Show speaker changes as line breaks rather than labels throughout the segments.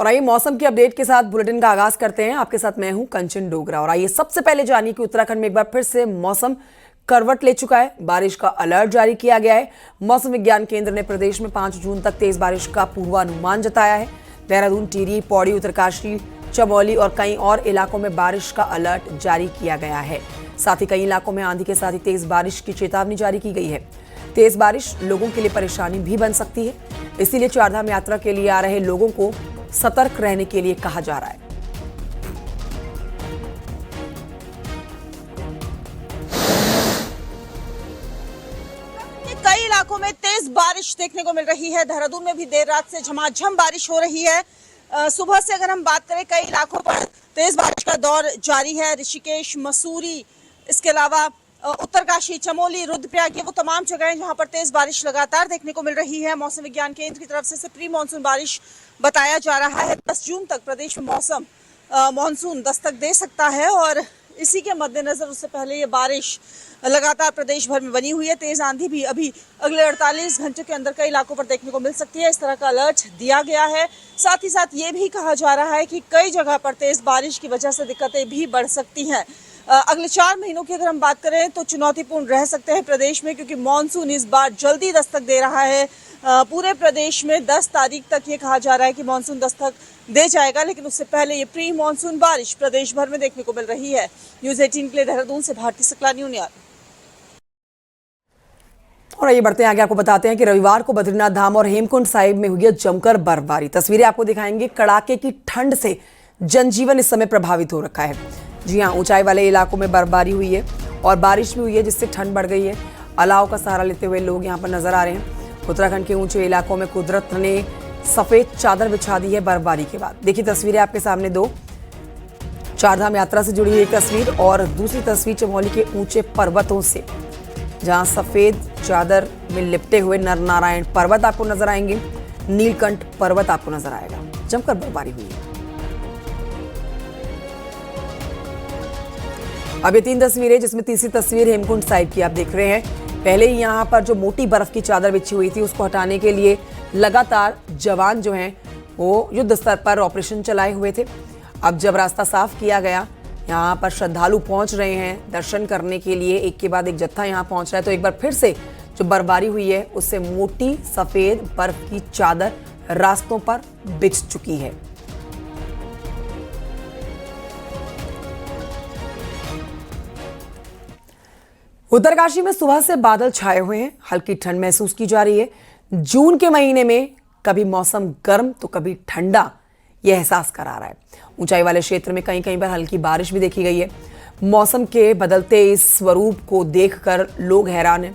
और आइए मौसम की अपडेट के साथ बुलेटिन का आगाज करते हैं। आपके साथ मैं हूं कंचन डोगरा और आइए सबसे पहले जानिए कि उत्तराखंड में एक बार फिर से मौसम करवट ले चुका है। बारिश का अलर्ट जारी किया गया है। मौसम विज्ञान केंद्र ने प्रदेश में 5 जून तक तेज बारिश का पूर्वानुमान जताया है। देहरादून, टिहरी, पौड़ी, उत्तरकाशी, चमोली और कई और इलाकों में बारिश का अलर्ट जारी किया गया है। साथ ही कई इलाकों में आंधी के साथ ही तेज बारिश की चेतावनी जारी की गई है। तेज बारिश लोगों के लिए परेशानी भी बन सकती है, इसीलिए चारधाम यात्रा के लिए आ रहे लोगों को सतर्क रहने के लिए कहा जा रहा है।
कई इलाकों में तेज बारिश देखने को मिल रही है। देहरादून में भी देर रात से झमाझम बारिश हो रही है। सुबह से अगर हम बात करें, कई इलाकों पर तेज बारिश का दौर जारी है। ऋषिकेश, मसूरी, इसके अलावा उत्तरकाशी, चमोली, रुद्रप्रयाग, ये वो तमाम जगह हैं जहां पर तेज बारिश लगातार देखने को मिल रही है। मौसम विज्ञान केंद्र की तरफ से प्री मानसून बारिश बताया जा रहा है। 10 जून तक प्रदेश में मानसून दस्तक दे सकता है और इसी के मद्देनजर उससे पहले ये बारिश लगातार प्रदेश भर में बनी हुई है। तेज आंधी भी अभी अगले 48 घंटों के अंदर कई इलाकों पर देखने को मिल सकती है। इस तरह का अलर्ट दिया गया है। साथ ही साथ ये भी कहा जा रहा है कि कई जगह पर तेज बारिश की वजह से दिक्कतें भी बढ़ सकती हैं। अगले 4 महीनों की अगर हम बात करें तो चुनौतीपूर्ण रह सकते हैं प्रदेश में, क्योंकि मानसून इस बार जल्दी दस्तक दे रहा है। पूरे प्रदेश में 10 तारीख तक ये कहा जा रहा है कि मानसून दस्तक दे जाएगा, लेकिन उससे पहले ये प्री मानसून बारिश प्रदेश भर में देखने को मिल रही है। न्यूज़ 18 के लिए देहरादून से भारती सकला, न्यूनियार।
और आइए बढ़ते हैं आगे। आपको बताते हैं कि रविवार को बद्रीनाथ धाम और हेमकुंड साहिब में हुई है जमकर बर्फबारी। तस्वीरें आपको दिखाएंगे। कड़ाके की ठंड से जनजीवन इस समय प्रभावित हो रखा है। जी हाँ, ऊंचाई वाले इलाकों में बर्फबारी हुई है और बारिश भी हुई है, जिससे ठंड बढ़ गई है। अलाव का सहारा लेते हुए लोग यहाँ पर नजर आ रहे हैं। उत्तराखंड के ऊंचे इलाकों में कुदरत ने सफेद चादर बिछा दी है बर्फबारी के बाद। देखिए तस्वीरें आपके सामने, 2 चारधाम यात्रा से जुड़ी हुई एक तस्वीर और दूसरी तस्वीर चमोली के ऊंचे पर्वतों से, जहां सफेद चादर में लिपटे हुए नरनारायण पर्वत आपको नजर आएंगे। नीलकंठ पर्वत आपको नजर आएगा। जमकर बर्फबारी हुई है। अब ये 3 तस्वीरें, जिसमें तीसरी तस्वीर हेमकुंड साहिब की आप देख रहे हैं। पहले ही यहाँ पर जो मोटी बर्फ की चादर बिछी हुई थी, उसको हटाने के लिए लगातार जवान जो हैं वो युद्ध स्तर पर ऑपरेशन चलाए हुए थे। अब जब रास्ता साफ किया गया, यहाँ पर श्रद्धालु पहुंच रहे हैं दर्शन करने के लिए। एक के बाद एक जत्था यहाँ पहुंच रहा है, तो एक बार फिर से जो बर्फबारी हुई है उससे मोटी सफेद बर्फ की चादर रास्तों पर बिछ चुकी है। उत्तरकाशी में सुबह से बादल छाए हुए हैं। हल्की ठंड महसूस की जा रही है। जून के महीने में कभी मौसम गर्म तो कभी ठंडा, यह एहसास करा रहा है। ऊंचाई वाले क्षेत्र में कहीं कहीं पर हल्की बारिश भी देखी गई है। मौसम के बदलते इस स्वरूप को देखकर लोग हैरान हैं,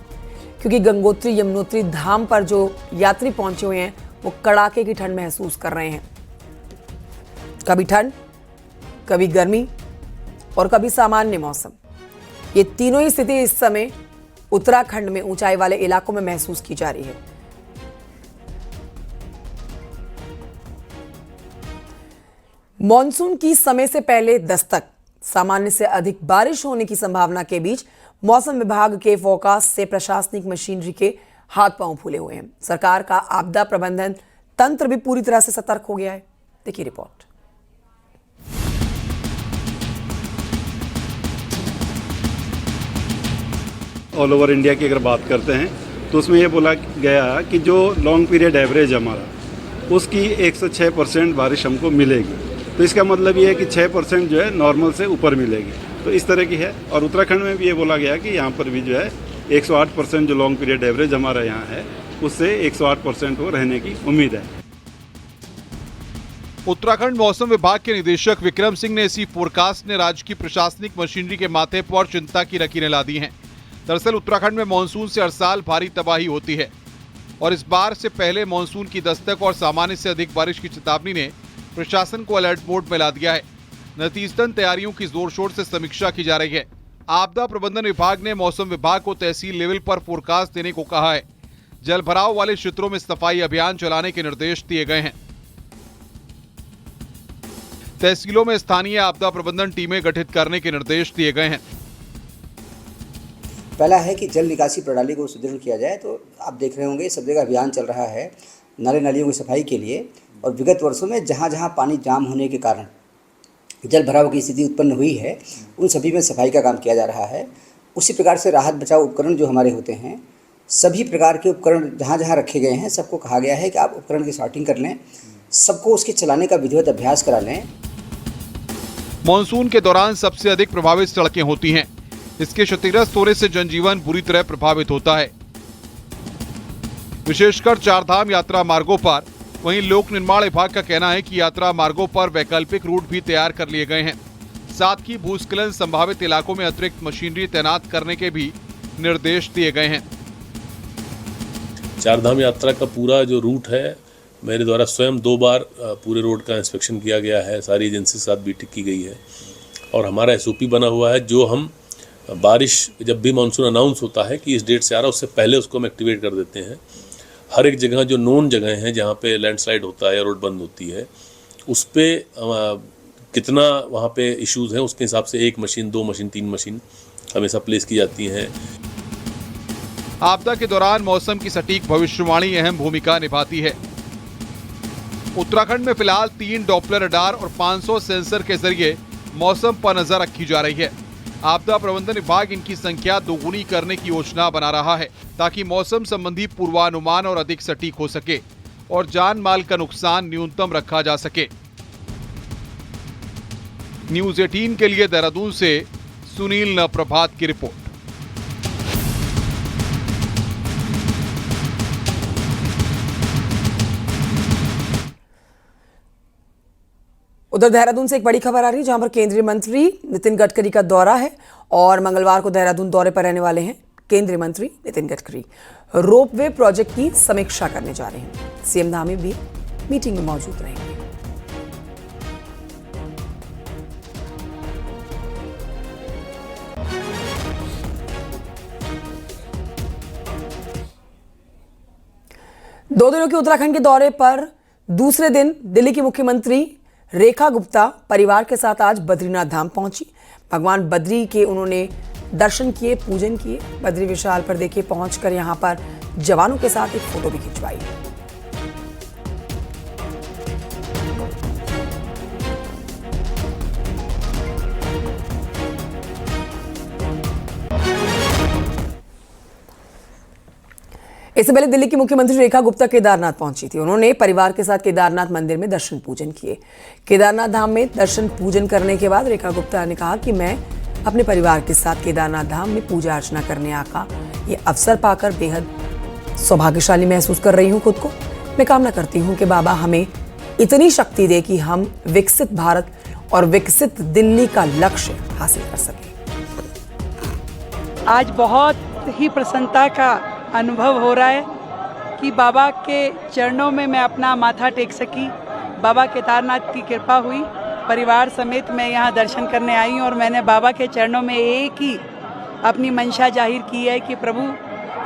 क्योंकि गंगोत्री यमुनोत्री धाम पर जो यात्री पहुंचे हुए हैं वो कड़ाके की ठंड महसूस कर रहे हैं। कभी ठंड, कभी गर्मी और कभी सामान्य मौसम, ये तीनों ही स्थिति इस समय उत्तराखंड में ऊंचाई वाले इलाकों में महसूस की जा रही है। मॉनसून की समय से पहले दस्तक, सामान्य से अधिक बारिश होने की संभावना के बीच मौसम विभाग के फोरकास्ट से प्रशासनिक मशीनरी के हाथ पांव फूले हुए हैं। सरकार का आपदा प्रबंधन तंत्र भी पूरी तरह से सतर्क हो गया है। देखिए रिपोर्ट।
ऑल ओवर इंडिया की अगर बात करते हैं तो उसमें ये बोला गया कि जो लॉन्ग पीरियड एवरेज हमारा, उसकी 106% बारिश हमको मिलेगी। तो इसका मतलब ये है कि 6% जो है नॉर्मल से ऊपर मिलेगी। तो इस तरह की है। और उत्तराखंड में भी ये बोला गया कि यहाँ पर भी जो है 108% जो लॉन्ग पीरियड एवरेज हमारा यहाँ है, उससे 108% वो रहने की उम्मीद है।
उत्तराखंड मौसम विभाग के निदेशक विक्रम सिंह ने इसी फोरकास्ट ने राज्य की प्रशासनिक मशीनरी के माथे पर चिंता की लकीरें ला दी हैं। दरअसल उत्तराखंड में मानसून से हर साल भारी तबाही होती है और इस बार से पहले मानसून की दस्तक और सामान्य से अधिक बारिश की चेतावनी ने प्रशासन को अलर्ट मोड में ला दिया है। नतीजतन तैयारियों की जोर शोर से समीक्षा की जा रही है। आपदा प्रबंधन विभाग ने मौसम विभाग को तहसील लेवल पर फोरकास्ट देने को कहा है। जल भराव वाले क्षेत्रों में सफाई अभियान चलाने के निर्देश दिए गए हैं। तहसीलों में स्थानीय आपदा प्रबंधन टीमें गठित करने के निर्देश दिए गए हैं।
पहला है कि जल निकासी प्रणाली को सुदृढ़ किया जाए। तो आप देख रहे होंगे सब जगह अभियान चल रहा है नाले नालियों की सफाई के लिए। और विगत वर्षों में जहाँ जहाँ पानी जाम होने के कारण जल भराव की स्थिति उत्पन्न हुई है, उन सभी में सफाई का काम किया जा रहा है। उसी प्रकार से राहत बचाव उपकरण जो हमारे होते हैं, सभी प्रकार के उपकरण जहाँ जहाँ रखे गए हैं, सबको कहा गया है कि आप उपकरण की सॉर्टिंग कर लें, सबको उसके चलाने का विधिवत अभ्यास करा लें।
मॉनसून के दौरान सबसे अधिक प्रभावित सड़कें होती हैं। इसके क्षतिग्रस्त होने से जनजीवन बुरी तरह प्रभावित होता है, विशेषकर चारधाम यात्रा मार्गों पर। वहीं लोक निर्माण विभाग का कहना है कि यात्रा मार्गों पर वैकल्पिक रूट भी तैयार कर लिए गए हैं। साथ ही भूस्खलन संभावित इलाकों में अतिरिक्त मशीनरी तैनात करने के भी निर्देश दिए गए हैं।
चारधाम यात्रा का पूरा जो रूट है, मेरे द्वारा स्वयं 2 बार पूरे रोड का इंस्पेक्शन किया गया है, सारी एजेंसी के साथ मीटिंग की गई है और हमारा SOP बना हुआ है, जो हम बारिश जब भी मानसून अनाउंस होता है कि इस डेट से आ रहा है, उससे पहले उसको हम एक्टिवेट कर देते हैं। हर एक जगह जो नोन जगह हैं जहाँ पे लैंडस्लाइड होता है या रोड बंद होती है, उस पर कितना वहाँ पे इश्यूज़ हैं, उसके हिसाब से 1 मशीन, 2 मशीन, 3 मशीन हमेशा प्लेस की जाती हैं।
आपदा के दौरान मौसम की सटीक भविष्यवाणी अहम भूमिका निभाती है। उत्तराखंड में फिलहाल 3 डॉपलर रडार और 500 सेंसर के जरिए मौसम पर नजर रखी जा रही है। आपदा प्रबंधन विभाग इनकी संख्या दोगुनी करने की योजना बना रहा है, ताकि मौसम संबंधी पूर्वानुमान और अधिक सटीक हो सके और जान माल का नुकसान न्यूनतम रखा जा सके। न्यूज़ 18 के लिए देहरादून से सुनील नप्रभात की रिपोर्ट।
उधर देहरादून से एक बड़ी खबर आ रही है, जहां पर केंद्रीय मंत्री नितिन गडकरी का दौरा है और मंगलवार को देहरादून दौरे पर रहने वाले हैं केंद्रीय मंत्री नितिन गडकरी। रोपवे प्रोजेक्ट की समीक्षा करने जा रहे हैं। सीएम धामी भी मीटिंग में मौजूद रहेंगे। दो दिनों के उत्तराखंड के दौरे पर दूसरे दिन दिल्ली की मुख्यमंत्री रेखा गुप्ता परिवार के साथ आज बद्रीनाथ धाम पहुंची। भगवान बद्री के उन्होंने दर्शन किए, पूजन किए। बद्री विशाल पर देखिए पहुंचकर यहां पर जवानों के साथ एक फोटो भी खिंचवाई। इससे पहले दिल्ली की मुख्यमंत्री रेखा गुप्ता केदारनाथ पहुंची थी। उन्होंने परिवार के साथ केदारनाथ मंदिर में दर्शन पूजन किए। केदारनाथ धाम में दर्शन पूजन करने के बाद रेखा गुप्ता ने कहा कि मैं अपने परिवार के साथ केदारनाथ धाम में पूजा अर्चना करने आका ये अवसर पाकर बेहद सौभाग्यशाली महसूस कर रही हूँ खुद को। मैं कामना करती हूँ कि बाबा हमें इतनी शक्ति दे कि हम विकसित भारत और विकसित दिल्ली का लक्ष्य हासिल कर सकें।
आज बहुत ही प्रसन्नता का अनुभव हो रहा है कि बाबा के चरणों में मैं अपना माथा टेक सकी। बाबा केदारनाथ की कृपा हुई, परिवार समेत मैं यहाँ दर्शन करने आई हूँ और मैंने बाबा के चरणों में एक ही अपनी मंशा जाहिर की है कि प्रभु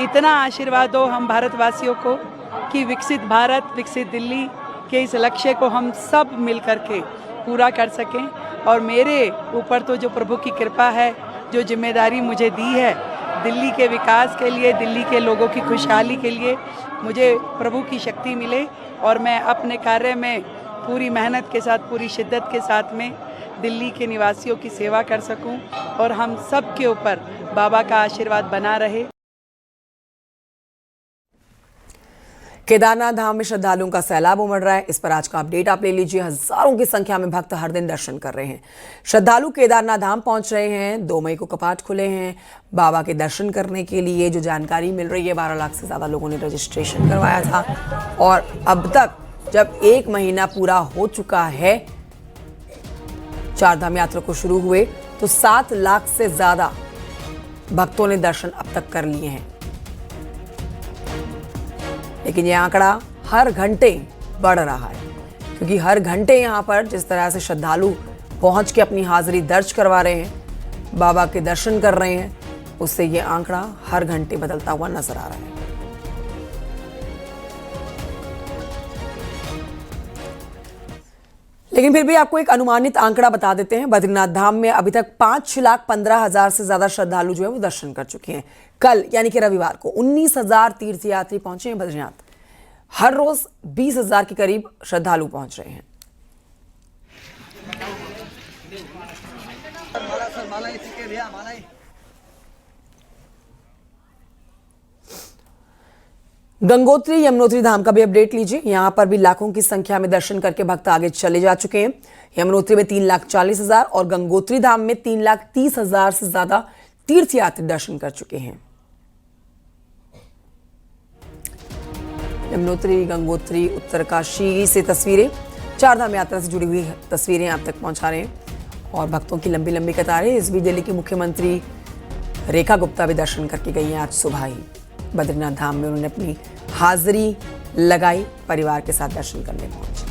इतना आशीर्वाद दो हम भारतवासियों को कि विकसित भारत, विकसित दिल्ली के इस लक्ष्य को हम सब मिल कर के पूरा कर सकें। और मेरे ऊपर तो जो प्रभु की कृपा है, जो जिम्मेदारी मुझे दी है दिल्ली के विकास के लिए, दिल्ली के लोगों की खुशहाली के लिए, मुझे प्रभु की शक्ति मिले और मैं अपने कार्य में पूरी मेहनत के साथ, पूरी शिद्दत के साथ में दिल्ली के निवासियों की सेवा कर सकूं और हम सब के ऊपर बाबा का आशीर्वाद बना रहे।
केदारनाथ धाम में श्रद्धालुओं का सैलाब उमड़ रहा है। इस पर आज का अपडेट आप ले लीजिए। हजारों की संख्या में भक्त हर दिन दर्शन कर रहे हैं। श्रद्धालु केदारनाथ धाम पहुंच रहे हैं। 2 मई को कपाट खुले हैं बाबा के दर्शन करने के लिए। जो जानकारी मिल रही है, 12 लाख से ज्यादा लोगों ने रजिस्ट्रेशन करवाया था और अब तक जब 1 महीना पूरा हो चुका है चारधाम यात्रा को शुरू हुए, तो 7 लाख से ज्यादा भक्तों ने दर्शन अब तक कर लिए हैं। लेकिन यह आंकड़ा हर घंटे बढ़ रहा है, क्योंकि हर घंटे यहाँ पर जिस तरह से श्रद्धालु पहुँच के अपनी हाजिरी दर्ज करवा रहे हैं, बाबा के दर्शन कर रहे हैं, उससे ये आंकड़ा हर घंटे बदलता हुआ नजर आ रहा है। लेकिन फिर भी आपको एक अनुमानित आंकड़ा बता देते हैं। बद्रीनाथ धाम में अभी तक 5,15,000 से ज्यादा श्रद्धालु जो है वो दर्शन कर चुके हैं। कल यानी कि रविवार को 19,000 तीर्थयात्री पहुंचे हैं बद्रीनाथ। हर रोज 20,000 के करीब श्रद्धालु पहुंच रहे हैं। गंगोत्री यमुनोत्री धाम का भी अपडेट लीजिए। यहां पर भी लाखों की संख्या में दर्शन करके भक्त आगे चले जा चुके हैं। यमुनोत्री में 3,40,000 और गंगोत्री धाम में 3,30,000 से ज्यादा तीर्थयात्री दर्शन कर चुके हैं। यमुनोत्री, गंगोत्री, उत्तरकाशी से तस्वीरें, चारधाम यात्रा से जुड़ी हुई तस्वीरें आप तक पहुंचा रहे हैं और भक्तों की लंबी लंबी कतारें। इस बीच दिल्ली की मुख्यमंत्री रेखा गुप्ता भी दर्शन करके गई हैं। आज सुबह ही बद्रीनाथ धाम में उन्होंने अपनी हाजिरी लगाई, परिवार के साथ दर्शन करने पहुंची।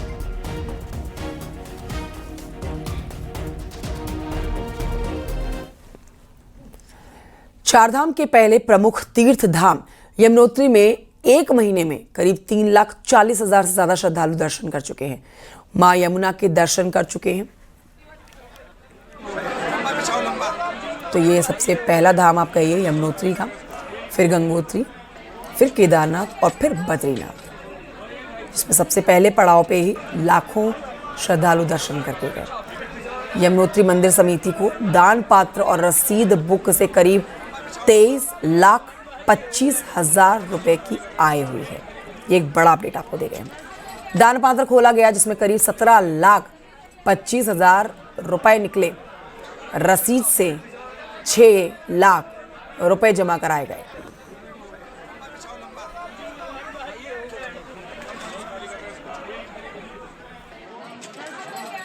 चारधाम के पहले प्रमुख तीर्थ धाम यमुनोत्री में एक महीने में करीब 3,40,000 से ज्यादा श्रद्धालु दर्शन कर चुके हैं। मां यमुना के दर्शन कर चुके हैं। तो ये सबसे पहला धाम आप कहिए यमुनोत्री का, फिर गंगोत्री, फिर केदारनाथ और फिर बद्रीनाथ, जिसमें सबसे पहले पड़ाव पे ही लाखों श्रद्धालु दर्शन करके गए। यमुनोत्री मंदिर समिति को दान पात्र और रसीद बुक से करीब 23,25,000 रुपए की आय हुई है। ये एक बड़ा अपडेट आपको दे रहे हैं। दान पात्र खोला गया जिसमें करीब 17,25,000 रुपए निकले। रसीद से 6 लाख रुपए जमा कराए गए।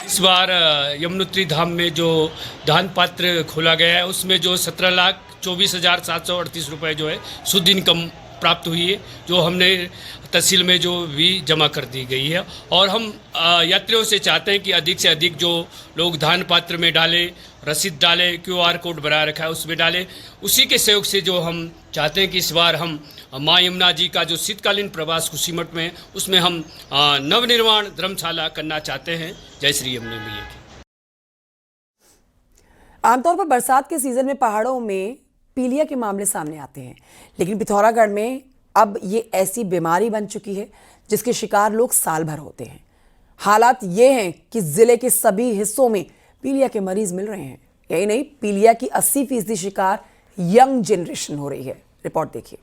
इस बार यमुनोत्री धाम में जो दान पात्र खोला गया है उसमें जो 17,24,738 रुपए जो है शुद्ध इनकम प्राप्त हुई है, जो हमने तहसील में जो भी जमा कर दी गई है। और हम यात्रियों से चाहते हैं कि अधिक से अधिक जो लोग दान पात्र में डालें, रसीद डालें, QR कोड बना रखा है उसमें डालें। उसी के सहयोग से जो हम चाहते हैं कि इस बार हम माँ यमुना जी का जो शीतकालीन प्रवास कुशीमठ में, उसमें हम नवनिर्माण धर्मशाला करना चाहते हैं। जय श्री यमुना मैया की।
आमतौर पर बरसात के सीजन में पहाड़ों में पीलिया के मामले सामने आते हैं, लेकिन पिथौरागढ़ में अब ये ऐसी बीमारी बन चुकी है जिसके शिकार लोग साल भर होते हैं। हालात ये हैं कि जिले के सभी हिस्सों में पीलिया के मरीज मिल रहे हैं। यही नहीं, पीलिया की 80% शिकार यंग जनरेशन हो रही है। रिपोर्ट देखिए।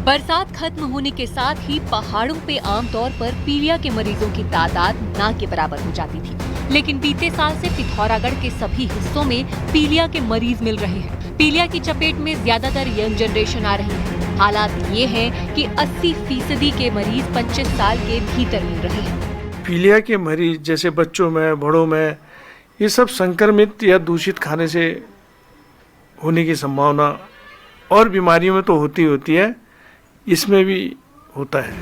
बरसात खत्म होने के साथ ही पहाड़ों पे आमतौर पर पीलिया के मरीजों की तादाद ना के बराबर हो जाती थी, लेकिन बीते साल से पिथौरागढ़ के सभी हिस्सों में पीलिया के मरीज मिल रहे हैं। पीलिया की चपेट में ज्यादातर यंग जनरेशन आ रही है। हालात ये हैं कि 80% के मरीज 25 साल के भीतर मिल रहे हैं।
पीलिया के मरीज जैसे बच्चों में, बड़ों में, ये सब संक्रमित या दूषित खाने से होने की संभावना और बीमारियों में तो होती है, इसमें भी होता है।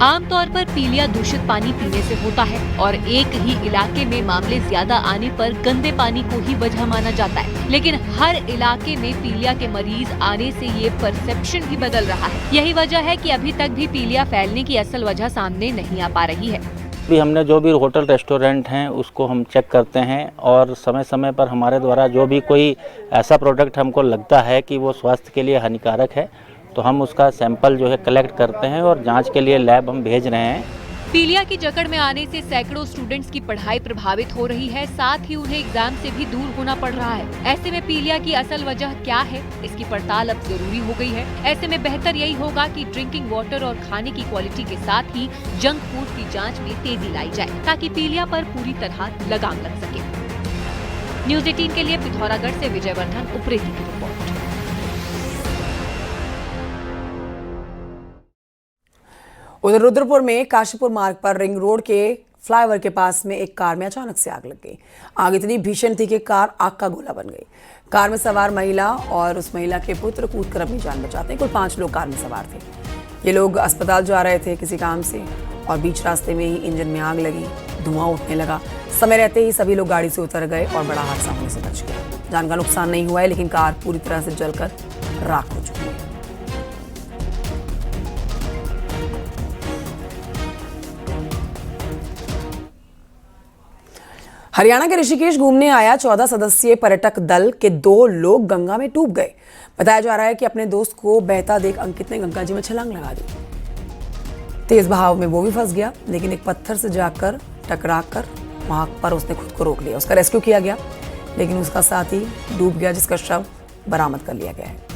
आमतौर पर पीलिया दूषित पानी पीने से होता है और एक ही इलाके में मामले ज्यादा आने पर गंदे पानी को ही वजह माना जाता है, लेकिन हर इलाके में पीलिया के मरीज आने से ये परसेप्शन भी बदल रहा है। यही वजह है कि अभी तक भी पीलिया फैलने की असल वजह सामने नहीं आ पा रही है।
भी हमने जो भी होटल रेस्टोरेंट हैं उसको हम चेक करते हैं और समय समय पर हमारे द्वारा जो भी कोई ऐसा प्रोडक्ट हमको लगता है कि वो स्वास्थ्य के लिए हानिकारक है तो हम उसका सैंपल जो है कलेक्ट करते हैं और जांच के लिए लैब हम भेज रहे हैं।
पीलिया की जकड़ में आने से सैकड़ों स्टूडेंट्स की पढ़ाई प्रभावित हो रही है, साथ ही उन्हें एग्जाम से भी दूर होना पड़ रहा है। ऐसे में पीलिया की असल वजह क्या है, इसकी पड़ताल अब जरूरी हो गई है। ऐसे में बेहतर यही होगा कि ड्रिंकिंग वाटर और खाने की क्वालिटी के साथ ही जंक फूड की जाँच में तेजी लाई जाए ताकि पीलिया पर पूरी तरह लगाम लग सके। न्यूज़ 18 के लिए पिथौरागढ़ से विजयवर्धन उप्रेती की रिपोर्ट।
उधर रुद्रपुर में काशीपुर मार्ग पर रिंग रोड के फ्लाईओवर के पास में एक कार में अचानक से आग लग गई। आग इतनी भीषण थी कि कार आग का गोला बन गई। कार में सवार महिला और उस महिला के पुत्र कूदकर अपनी जान बचाते हैं। कुल 5 लोग कार में सवार थे। ये लोग अस्पताल जा रहे थे किसी काम से और बीच रास्ते में ही इंजन में आग लगी, धुआं उठने लगा। समय रहते ही सभी लोग गाड़ी से उतर गए और बड़ा हादसा होने से बच गया। जान का नुकसान नहीं हुआ है, लेकिन कार पूरी तरह से जलकर राख हो चुकी है। हरियाणा के ऋषिकेश घूमने आया 14 सदस्यीय पर्यटक दल के 2 लोग गंगा में डूब गए। बताया जा रहा है कि अपने दोस्त को बहता देख अंकित ने गंगा जी में छलांग लगा दी। तेज बहाव में वो भी फंस गया, लेकिन एक पत्थर से जाकर टकराकर वहां पर उसने खुद को रोक लिया। उसका रेस्क्यू किया गया, लेकिन उसका साथी डूब गया, जिसका शव बरामद कर लिया गया है।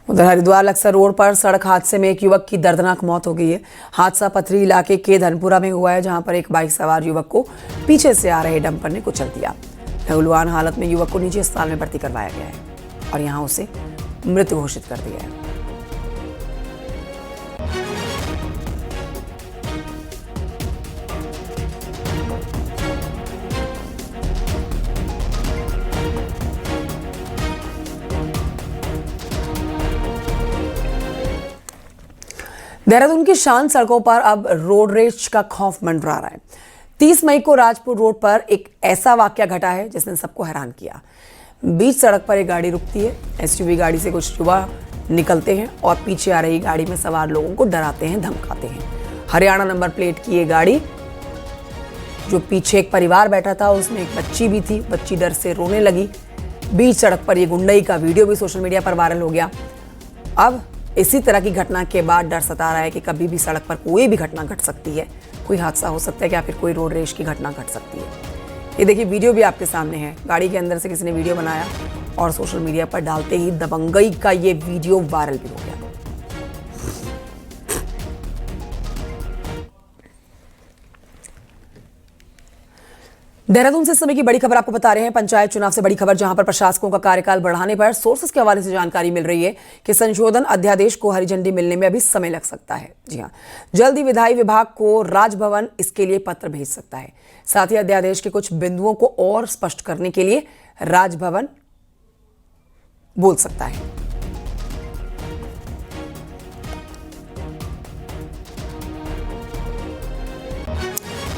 उधर हरिद्वार लक्सर रोड पर सड़क हादसे में एक युवक की दर्दनाक मौत हो गई है। हादसा पथरी इलाके के धनपुरा में हुआ है, जहां पर एक बाइक सवार युवक को पीछे से आ रहे डंपर ने कुचल दिया। लहूलुहान हालत में युवक को निजी अस्पताल में भर्ती करवाया गया है और यहां उसे मृत घोषित कर दिया है। देहरादून की शांत सड़कों पर अब रोड रेज का खौफ मंडरा रहा है। 30 मई को राजपुर रोड पर एक ऐसा वाकया घटा है जिसने सबको हैरान किया। बीच सड़क पर एक गाड़ी रुकती है। एसयूवी गाड़ी से कुछ युवा निकलते हैं और पीछे आ रही गाड़ी में सवार लोगों को डराते हैं, धमकाते हैं। हरियाणा नंबर प्लेट की ये गाड़ी, जो पीछे एक परिवार बैठा था, उसमें एक बच्ची भी थी। बच्ची डर से रोने लगी। बीच सड़क पर ये गुंडई का वीडियो भी सोशल मीडिया पर वायरल हो गया। अब इसी तरह की घटना के बाद डर सता रहा है कि कभी भी सड़क पर कोई भी घटना घट सकती है, कोई हादसा हो सकता है या फिर कोई रोड रेज की घटना घट सकती है। ये देखिए, वीडियो भी आपके सामने है। गाड़ी के अंदर से किसी ने वीडियो बनाया और सोशल मीडिया पर डालते ही दबंगई का ये वीडियो वायरल भी हो गया। देहरादून से इस समय की बड़ी खबर आपको बता रहे हैं। पंचायत चुनाव से बड़ी खबर, जहां पर प्रशासकों का कार्यकाल बढ़ाने पर सोर्सेस के हवाले से जानकारी मिल रही है कि संशोधन अध्यादेश को हरी झंडी मिलने में अभी समय लग सकता है। जी हां, जल्द ही विधायी विभाग को राजभवन इसके लिए पत्र भेज सकता है। साथ ही अध्यादेश के कुछ बिंदुओं को और स्पष्ट करने के लिए राजभवन बोल सकता है।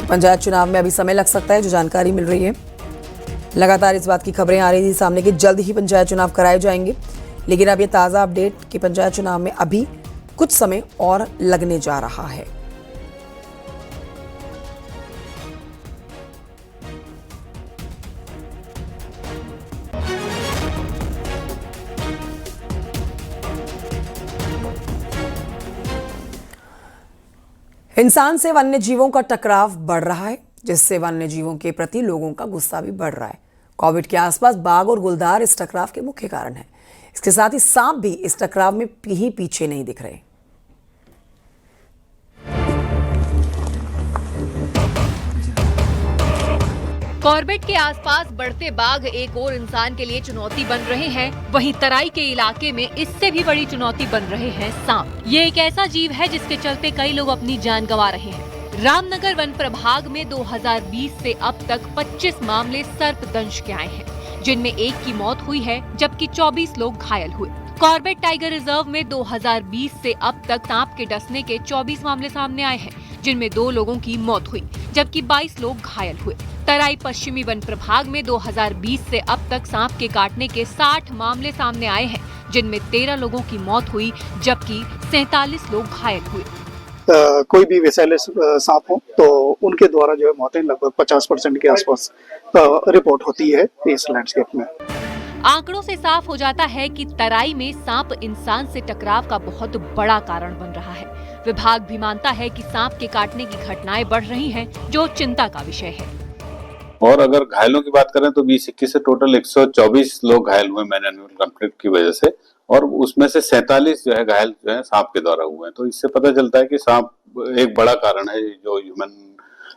पंचायत चुनाव में अभी समय लग सकता है, जो जानकारी मिल रही है। लगातार इस बात की खबरें आ रही थी सामने कि जल्द ही पंचायत चुनाव कराए जाएंगे, लेकिन अब ये ताज़ा अपडेट कि पंचायत चुनाव में अभी कुछ समय और लगने जा रहा है। इंसान से वन्य जीवों का टकराव बढ़ रहा है, जिससे वन्य जीवों के प्रति लोगों का गुस्सा भी बढ़ रहा है। कोविड के आसपास बाघ और गुलदार इस टकराव के मुख्य कारण हैं। इसके साथ ही सांप भी इस टकराव में कहीं पीछे नहीं दिख रहे।
कॉर्बेट के आसपास बढ़ते बाघ एक और इंसान के लिए चुनौती बन रहे हैं। वहीं तराई के इलाके में इससे भी बड़ी चुनौती बन रहे हैं सांप। ये एक ऐसा जीव है जिसके चलते कई लोग अपनी जान गंवा रहे हैं। रामनगर वन प्रभाग में 2020 से अब तक 25 मामले सर्पदंश के आए हैं, जिनमें एक की मौत हुई है, जबकि 24 लोग घायल हुए। कॉर्बेट टाइगर रिजर्व में 2020 से अब तक सांप के डसने के 24 मामले सामने आए हैं, जिनमें 2 लोगों की मौत हुई, जबकि 22 लोग घायल हुए। तराई पश्चिमी वन प्रभाग में 2020 से अब तक सांप के काटने के 60 मामले सामने आए हैं, जिनमें 13 लोगों की मौत हुई, जबकि 47 लोग घायल हुए।
कोई भी विषैले सांप हो तो उनके द्वारा जो है मौतें लगभग 50% के आसपास रिपोर्ट होती है इस लैंडस्केप में।
आंकड़ों से साफ हो जाता है कि तराई में सांप इंसान से टकराव का बहुत बड़ा कारण बन रहा है। विभाग भी मानता है कि सांप के काटने की घटनाएं बढ़ रही हैं, जो चिंता का विषय है।
और अगर घायलों की बात करें तो 2021 से टोटल 124 लोग घायल हुए मैन एनिमल कॉन्फ्लिक्ट की वजह से, और उसमें से 47 जो है घायल जो है सांप के द्वारा हुए हैं। तो इससे पता चलता है कि सांप एक बड़ा कारण है। जो ह्यूमन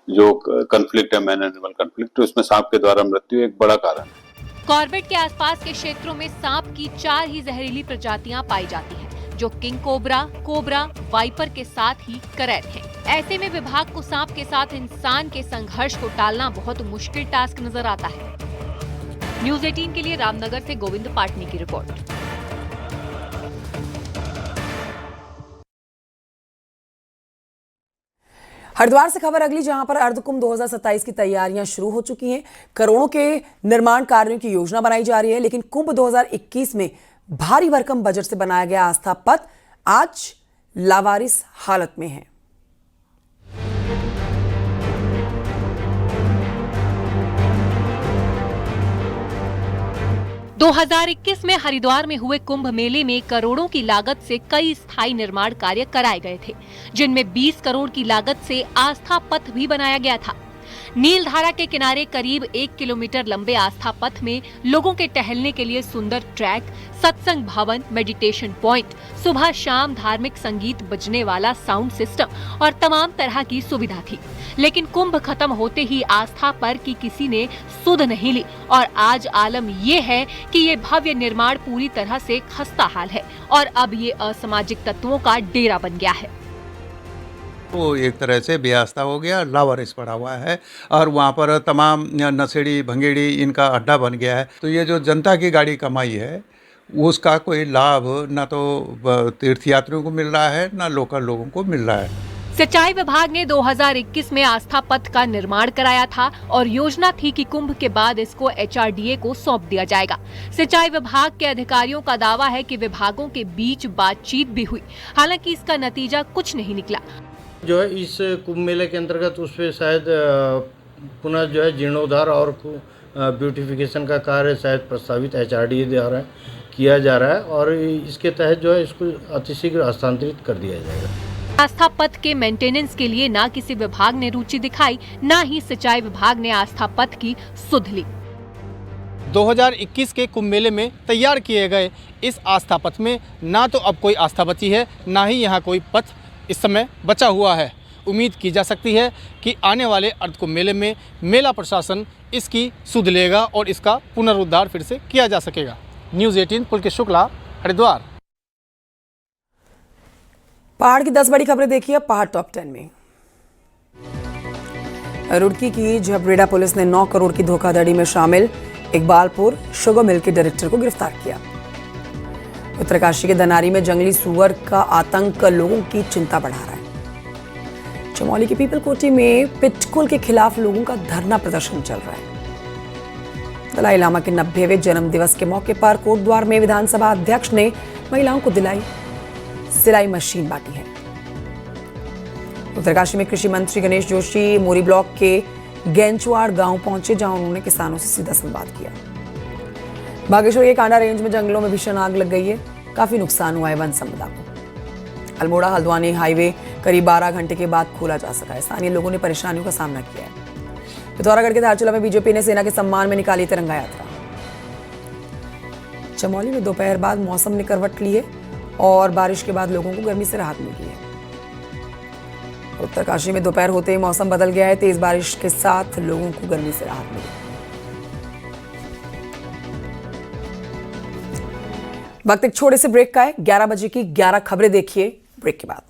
जो कॉन्फ्लिक्ट है, मैन एनिमल कॉन्फ्लिक्ट, तो इसमें सांप के द्वारा मृत्यु एक बड़ा कारण है।
कॉर्बेट के आसपास के क्षेत्रों में सांप की 4 ही जहरीली प्रजातियां पाई जाती हैं, जो किंग कोबरा, कोबरा, वाइपर के साथ ही करैत हैं। ऐसे में विभाग को सांप के साथ इंसान के संघर्ष को टालना बहुत मुश्किल टास्क नजर आता है। न्यूज़ 18 के लिए रामनगर से गोविंद पाटनी की रिपोर्ट।
हरिद्वार से खबर अगली, जहां पर अर्धकुंभ 2027 की तैयारियां शुरू हो चुकी हैं। करोड़ों के निर्माण कार्यों की योजना बनाई जा रही है, लेकिन कुंभ 2021 में भारी भरकम बजट से बनाया गया आस्था पथ आज लावारिस हालत में हैं।
दो 2021 में हरिद्वार में हुए कुंभ मेले में करोड़ों की लागत से कई स्थायी निर्माण कार्य कराए गए थे, जिनमें 20 करोड़ की लागत से आस्था पथ भी बनाया गया था। नीलधारा के किनारे करीब 1 किलोमीटर लंबे आस्था पथ में लोगों के टहलने के लिए सुंदर ट्रैक, सत्संग भवन, मेडिटेशन पॉइंट, सुबह शाम धार्मिक संगीत बजने वाला साउंड सिस्टम और तमाम तरह की सुविधा थी। लेकिन कुंभ खत्म होते ही आस्था पर की किसी ने सुध नहीं ली और आज आलम ये है कि ये भव्य निर्माण पूरी तरह से खस्ता हाल है और अब ये असामाजिक तत्वों का डेरा बन गया है।
वो एक तरह से बेआस्था हो गया, लावारिस पड़ा हुआ है और वहाँ पर तमाम नशेड़ी भंगेड़ी इनका अड्डा बन गया है। तो ये जो जनता की गाड़ी कमाई है उसका कोई लाभ ना तो तीर्थयात्रियों को मिल रहा है ना लोकल लोगों को मिल रहा है।
सिंचाई विभाग ने 2021 में आस्था पथ का निर्माण कराया था और योजना थी कि कुंभ के बाद इसको HRDA को सौंप दिया जाएगा। सिंचाई विभाग के अधिकारियों का दावा है कि विभागों के बीच बातचीत भी हुई, हालांकि इसका नतीजा कुछ नहीं निकला।
जो है इस कुंभ मेले के अंतर्गत उस पर शायद पुनः जो है जीर्णोद्धार और ब्यूटिफिकेशन का कार्य शायद प्रस्तावित HRDA द्वारा किया जा रहा है और इसके तहत जो है इसको अतिशीघ्र हस्तांतरित कर दिया जाएगा।
आस्था पथ के मेंटेनेंस के लिए ना किसी विभाग ने रुचि दिखाई, ना ही सिंचाई विभाग ने आस्था पथ की सुध ली।
2021 के कुंभ मेले में तैयार किए गए इस आस्था पथ में ना तो अब कोई आस्था बची है, ना ही यहाँ कोई पथ इस समय बचा हुआ है। उम्मीद की जा सकती है कि आने वाले अर्ध कुंभ मेले में मेला प्रशासन इसकी सुध लेगा और इसका पुनरुद्धार फिर से किया जा सकेगा। न्यूज़ 18 पुलकेश शुक्ला, हरिद्वार।
पहाड़ की 10 बड़ी खबरें देखिए पहाड़ टॉप 10 में। रुड़की की झबरेड़ा पुलिस ने 9 करोड़ की धोखाधड़ी में शामिल इकबालपुर शुगर मिल के डायरेक्टर को गिरफ्तार किया। उत्तरकाशी के धनारी में जंगली सुअर का आतंक लोगों की चिंता बढ़ा रहा है। चमोली की पीपल कोठी में पिटकुल के खिलाफ लोगों का धरना प्रदर्शन चल रहा है। दलाई लामा के 90वें जन्म दिवस के मौके पर कोटद्वार में विधानसभा अध्यक्ष ने महिलाओं को सिलाई मशीन बांटी है। उत्तरकाशी में कृषि मंत्री गणेश जोशी मोरी ब्लॉक के गैंचवाड़ गांव पहुंचे, जहां उन्होंने किसानों से सीधा संवाद किया। बागेश्वर के कांडा रेंज में जंगलों में भीषण आग लग गई है, काफी नुकसान हुआ है वन संपदा को। अल्मोड़ा हल्द्वानी हाईवे करीब 12 घंटे के बाद खोला जा सका है। स्थानीय लोगों ने परेशानियों का सामना किया है। पिथौरागढ़ के धारचूला में बीजेपी ने सेना के सम्मान में निकाली तिरंगा यात्रा। चमोली में दोपहर बाद मौसम ने करवट ली है और बारिश के बाद लोगों को गर्मी से राहत मिल गई है। उत्तरकाशी में दोपहर होते ही मौसम बदल गया है। तेज बारिश के साथ लोगों को गर्मी से राहत मिली। वक्त एक छोटे से ब्रेक का है। 11 बजे की 11 खबरें देखिए ब्रेक के बाद।